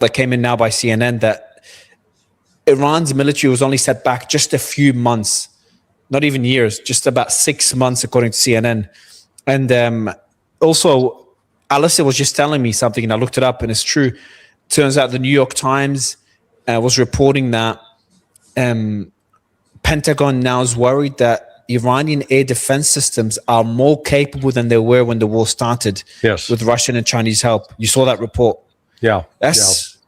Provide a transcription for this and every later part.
that came in now by CNN that Iran's military was only set back just a few months, not even years, just about 6 months, according to CNN. And also, Alistair was just telling me something, and I looked it up, and it's true. Turns out the New York Times was reporting that Pentagon now is worried that Iranian air defense systems are more capable than they were when the war started. Yes. With Russian and Chinese help. You saw that report. Yeah. That's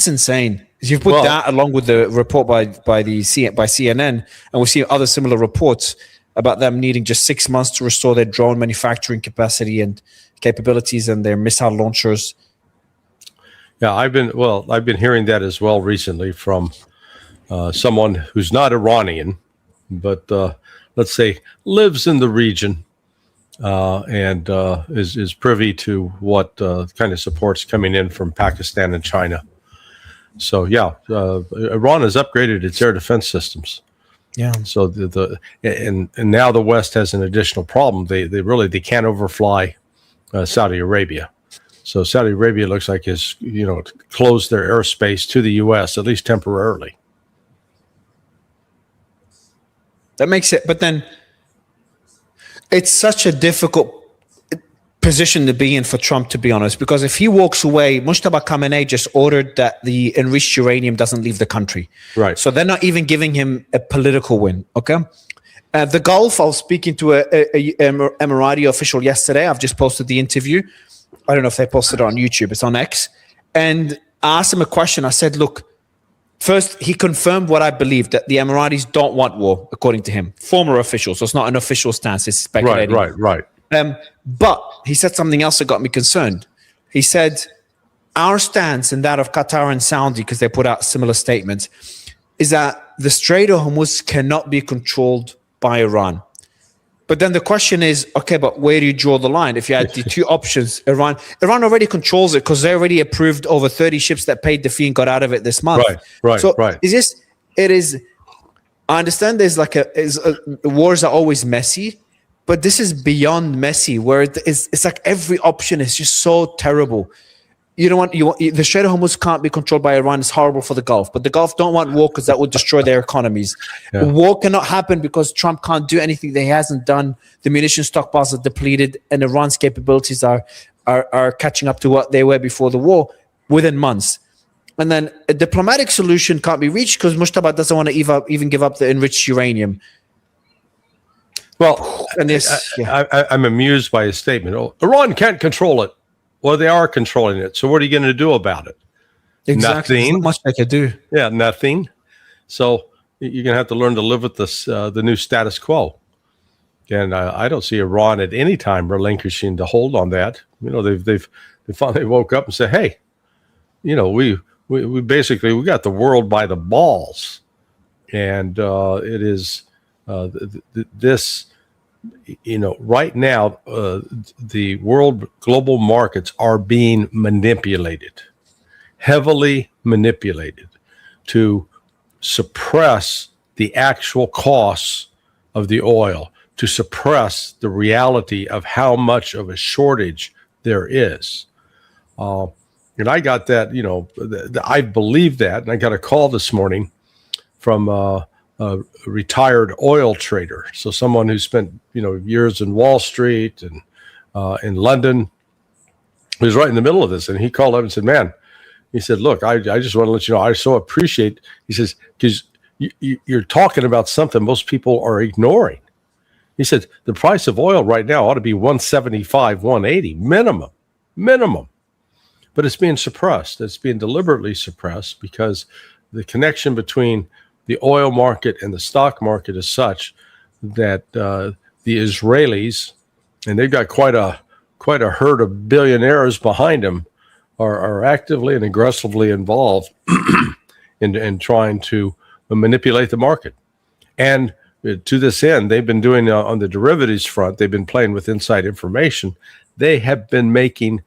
insane. You put that along with the report by CNN, and we see other similar reports about them needing just 6 months to restore their drone manufacturing capacity and capabilities and their missile launchers. Yeah, I've been hearing that as well recently from someone who's not Iranian, but let's say lives in the region and is privy to what kind of support's coming in from Pakistan and China. So Iran has upgraded its air defense systems. Yeah. So and now the West has an additional problem. They can't overfly Saudi Arabia. So Saudi Arabia looks like has closed their airspace to the U.S. at least temporarily. That makes it, but then it's such a difficult position to be in for Trump, to be honest, because if he walks away, Mujtaba Khamenei just ordered that the enriched uranium doesn't leave the country. Right. So they're not even giving him a political win. Okay. The Gulf, I was speaking to a Emirati official yesterday. I've just posted the interview. I don't know if they posted it on YouTube. It's on X. And I asked him a question. I said, look, first, he confirmed what I believed, that the Emiratis don't want war, according to him. Former official, so it's not an official stance. It's speculating. Right. But he said something else that got me concerned. He said, our stance and that of Qatar and Saudi, because they put out similar statements, is that the Strait of Hormuz cannot be controlled by Iran. But then the question is, okay, but where do you draw the line? If you had the two options, Iran already controls it because they already approved over 30 ships that paid the fee and got out of it this month. Right. I understand there's wars are always messy, but this is beyond messy, where it's like every option is just so terrible. The Strait of Hormuz can't be controlled by Iran. It's horrible for the Gulf, but the Gulf don't want war because that would destroy their economies. Yeah. War cannot happen because Trump can't do anything that he hasn't done. The munition stockpiles are depleted, and Iran's capabilities are catching up to what they were before the war within months. And then a diplomatic solution can't be reached because Mujtaba doesn't want to even give up the enriched uranium. Well, and I'm amused by his statement. Oh, Iran can't control it. Well, they are controlling it. So what are you going to do about it? Exactly. Nothing. Not much they could do. Yeah, nothing. So you're going to have to learn to live with this, the new status quo. And I don't see Iran at any time relinquishing the hold on that. They finally woke up and said, "Hey, we basically got the world by the balls," and it is this. Right now, the world global markets are being manipulated, heavily manipulated, to suppress the actual costs of the oil, to suppress the reality of how much of a shortage there is. And I got that, I believe that, and I got a call this morning from a retired oil trader. So someone who spent, years in Wall Street and in London, he was right in the middle of this. And he called up and said, man, he said, look, I just want to let you know, I so appreciate, he says, because you're talking about something most people are ignoring. He said, the price of oil right now ought to be 175, 180 minimum. But it's being suppressed. It's being deliberately suppressed because the connection between the oil market and the stock market is such that the Israelis, and they've got quite a herd of billionaires behind them, are actively and aggressively involved in trying to manipulate the market. And to this end, they've been doing on the derivatives front, they've been playing with inside information. They have been making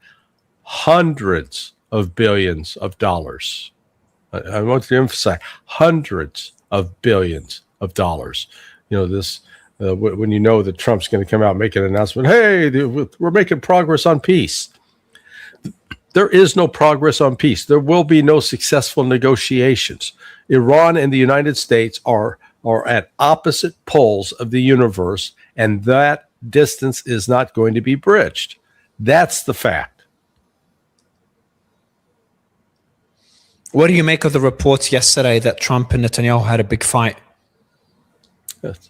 hundreds of billions of dollars. I want to emphasize hundreds of billions of dollars. This when that Trump's going to come out and make an announcement, hey, we're making progress on peace. there is no progress on peace. There will be no successful negotiations. Iran and the United States are at opposite poles of the universe, and that distance is not going to be bridged. That's the fact. What do you make of the reports yesterday that Trump and Netanyahu had a big fight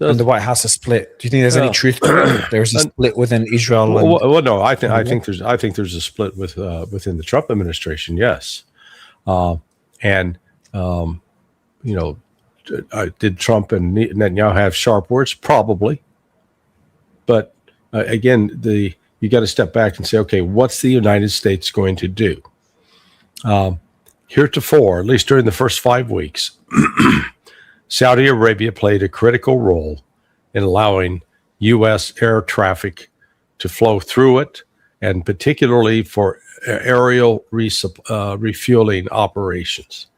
and the White House is split? Do you think there's any truth to it? There's a split within Israel. Well, no, I think there's a split within the Trump administration. Yes, did Trump and Netanyahu have sharp words? Probably, but again, you got to step back and say, okay, what's the United States going to do? Heretofore, at least during the first 5 weeks, Saudi Arabia played a critical role in allowing U.S. air traffic to flow through it, and particularly for aerial refueling operations.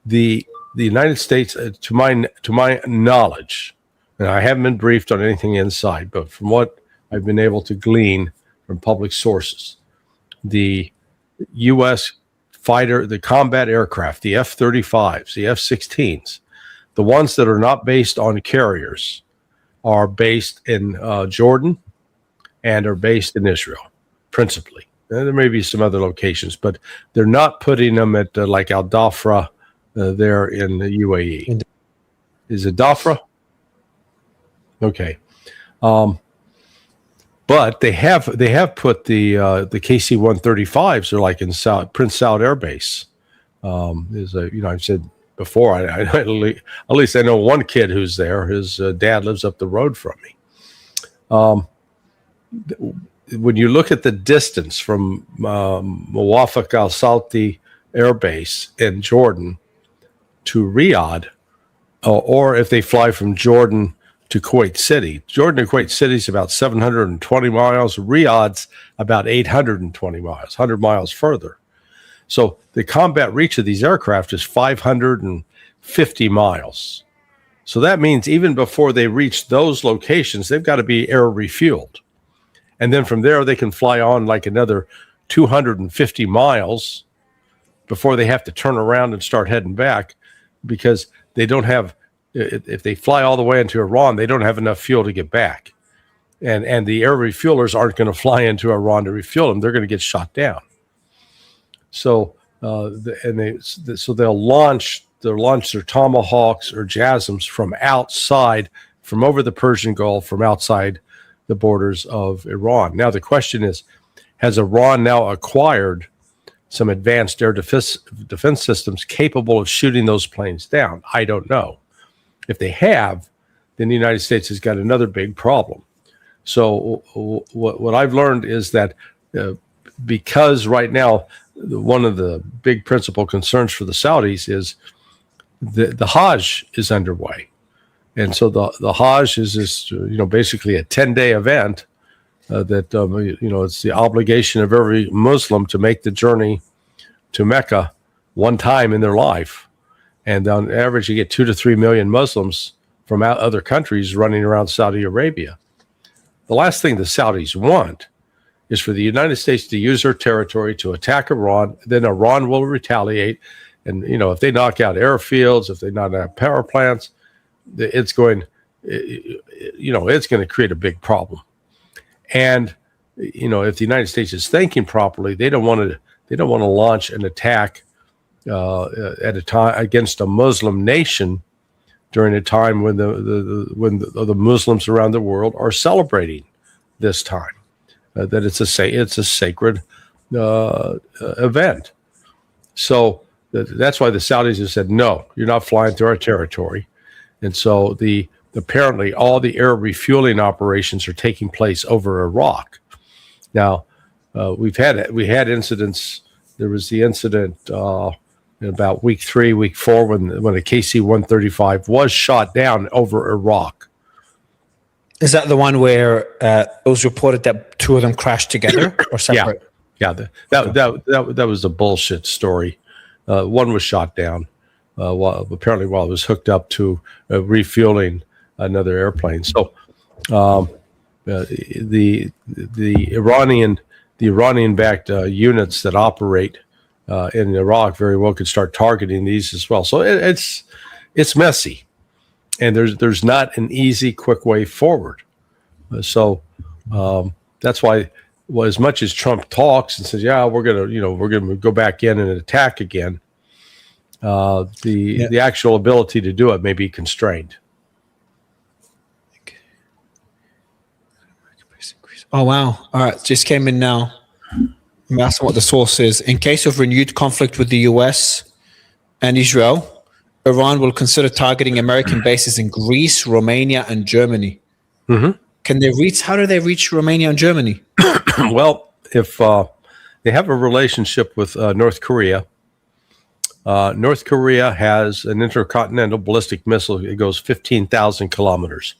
The United States, to my knowledge, and I haven't been briefed on anything inside, but from what I've been able to glean from public sources, the U.S. the combat aircraft, the F-35s, the F-16s, the ones that are not based on carriers, are based in Jordan and are based in Israel, principally. There may be some other locations, but they're not putting them at like Al Dhafra there in the UAE. Is it Dhafra? Okay. But they have put the KC-135s are like in Prince Saud Air Base. I've said before, I at least I know one kid who's there. His dad lives up the road from me. When you look at the distance from Muwafaq Al Salti Air Base in Jordan to Riyadh, or if they fly from Jordan to Kuwait City. Jordan to Kuwait City is about 720 miles. Riyadh's about 820 miles, 100 miles further. So the combat reach of these aircraft is 550 miles. So that means even before they reach those locations, they've got to be air refueled. And then from there, they can fly on like another 250 miles before they have to turn around and start heading back, because they don't have, if they fly all the way into Iran, they don't have enough fuel to get back. And the air refuelers aren't going to fly into Iran to refuel them. They're going to get shot down. So they'll launch their Tomahawks or JASSMs from outside, from over the Persian Gulf, from outside the borders of Iran. Now the question is, has Iran now acquired some advanced air defense systems capable of shooting those planes down? I don't know. If they have, then the United States has got another big problem. So what I've learned is that because right now one of the big principal concerns for the Saudis is the Hajj is underway. And so the Hajj is this, basically a 10-day event that, it's the obligation of every Muslim to make the journey to Mecca one time in their life. And on average, you get 2 to 3 million Muslims from other countries running around Saudi Arabia. The last thing the Saudis want is for the United States to use their territory to attack Iran. Then Iran will retaliate. And, if they knock out airfields, if they knock out power plants, it's going to create a big problem. And, if the United States is thinking properly, they don't want to launch an attack at a time against a Muslim nation during a time when the Muslims around the world are celebrating this time, that it's a sacred event. So that's why the Saudis have said, no, you're not flying through our territory. And so apparently all the air refueling operations are taking place over Iraq. Now we had incidents. There was the incident in about week 3, week 4, when a KC-135 was shot down over Iraq. Is that the one where it was reported that 2 of them crashed together or separate? Yeah. That was a bullshit story. One was shot down while it was hooked up to refueling another airplane. So the Iranian the Iranian-backed units that operate in Iraq very well could start targeting these as well. So it's messy, and there's not an easy, quick way forward. So that's why, well, as much as Trump talks and says, "Yeah, we're gonna go back in and attack again," the actual ability to do it may be constrained. Oh, wow. All right. Just came in now. I'm asking what the source is. In case of renewed conflict with the US and Israel, Iran will consider targeting American bases in Greece, Romania, and Germany. Mm-hmm. Can they reach? How do they reach Romania and Germany? Well, if they have a relationship with North Korea, North Korea has an intercontinental ballistic missile. It goes 15,000 kilometers.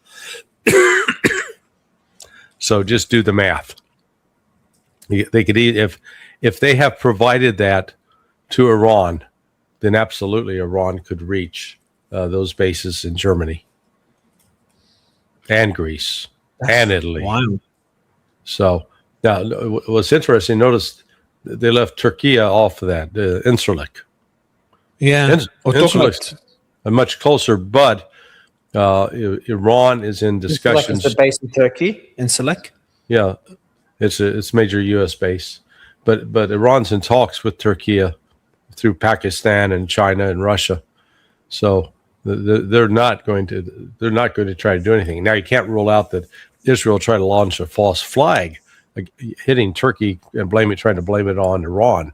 So just do the math. They could if they have provided that to Iran, then absolutely Iran could reach those bases in Germany and Greece and Italy. Wow. So now, what's interesting, notice they left Turkey off of that, Incirlik. Yeah. Incirlik much closer, but Iran is in discussions. It's the base in Turkey, in Selek. Yeah, it's major U.S. base, but Iran's in talks with Turkey through Pakistan and China and Russia, so they're not going to try to do anything. Now, you can't rule out that Israel try to launch a false flag, hitting Turkey and trying to blame it on Iran.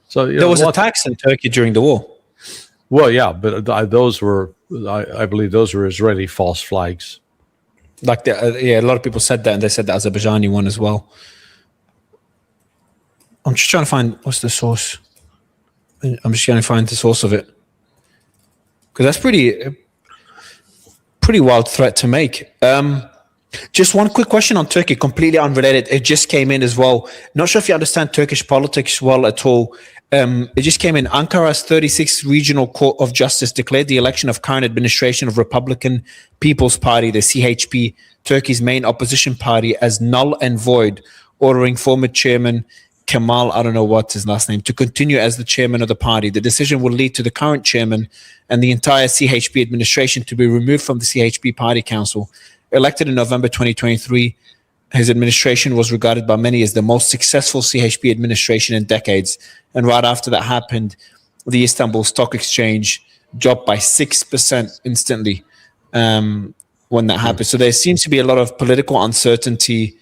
So there was attacks in Turkey during the war. Well, yeah, but those were, I believe, those were Israeli false flags. Like a lot of people said that, and they said the Azerbaijani one as well. I'm just trying to find what's the source. I'm just trying to find the source of it, because that's pretty wild threat to make. Just one quick question on Turkey, completely unrelated. It just came in as well. Not sure if you understand Turkish politics well at all. It just came in. Ankara's 36th Regional Court of Justice declared the election of current administration of Republican People's Party, the CHP, Turkey's main opposition party, as null and void, ordering former chairman Kemal, I don't know what's his last name, to continue as the chairman of the party. The decision will lead to the current chairman and the entire CHP administration to be removed from the CHP Party Council. Elected in November 2023, his administration was regarded by many as the most successful CHP administration in decades. And right after that happened, the Istanbul Stock Exchange dropped by 6% instantly when that happened. So there seems to be a lot of political uncertainty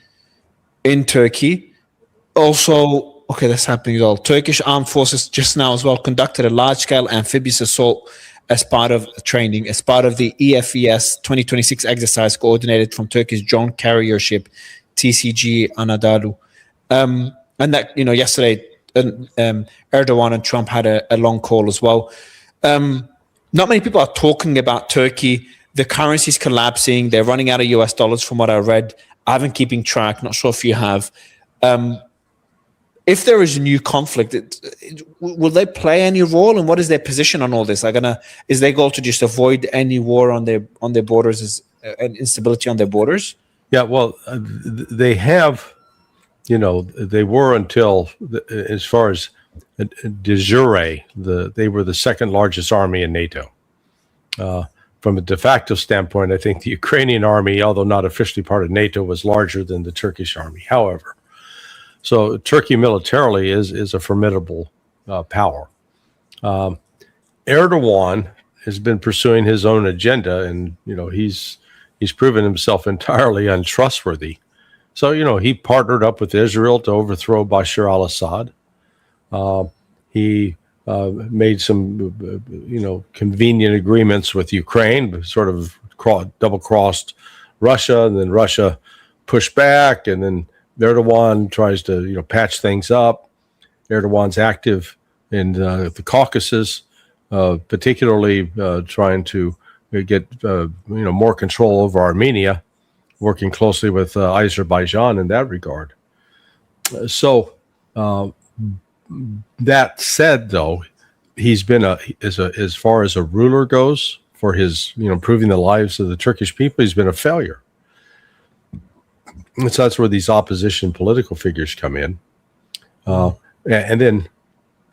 in Turkey. Also, okay, that's happening as well. Turkish armed forces just now as well conducted a large-scale amphibious assault as part of training, as part of the EFES 2026 exercise coordinated from Turkey's drone carrier ship TCG Anadolu. And that, yesterday, Erdogan and Trump had a long call as well. Not many people are talking about Turkey. The currency's collapsing. They're running out of US dollars from what I read. I've been keeping track. Not sure if you have. If there is a new conflict, will they play any role, and what is their position on all this? Is their goal to just avoid any war on their borders and instability on their borders? Yeah, well, they have, they were until, as far as de jure, they were the second largest army in NATO. From a de facto standpoint, I think the Ukrainian army, although not officially part of NATO, was larger than the Turkish army. However, so Turkey militarily is a formidable power. Erdogan has been pursuing his own agenda, and he's proven himself entirely untrustworthy. So he partnered up with Israel to overthrow Bashar al-Assad. He made some convenient agreements with Ukraine, sort of double-crossed Russia, and then Russia pushed back, and then Erdogan tries to patch things up. Erdogan's active in the Caucasus, particularly trying to get more control over Armenia, working closely with Azerbaijan in that regard. So that said, though, he's been as far as a ruler goes, for his improving the lives of the Turkish people, he's been a failure. And so that's where these opposition political figures come in. And then,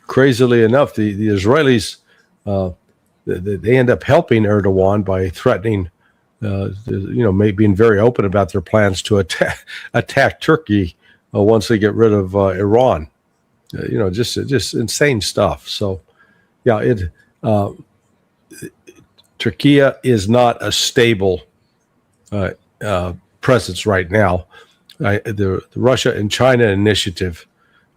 crazily enough, the Israelis, they end up helping Erdogan by threatening, being very open about their plans to attack Turkey once they get rid of Iran. Just insane stuff. So, yeah, Turkey is not a stable presence right now. The Russia and China initiative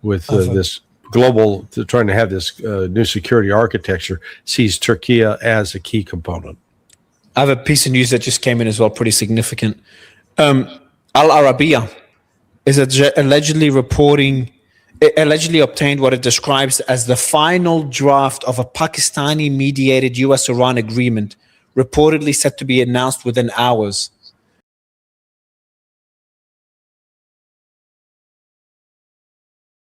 with this global, trying to have this new security architecture, sees Turkey as a key component. I have a piece of news that just came in as well, pretty significant. Al Arabiya is allegedly obtained what it describes as the final draft of a Pakistani-mediated U.S.-Iran agreement, reportedly set to be announced within hours.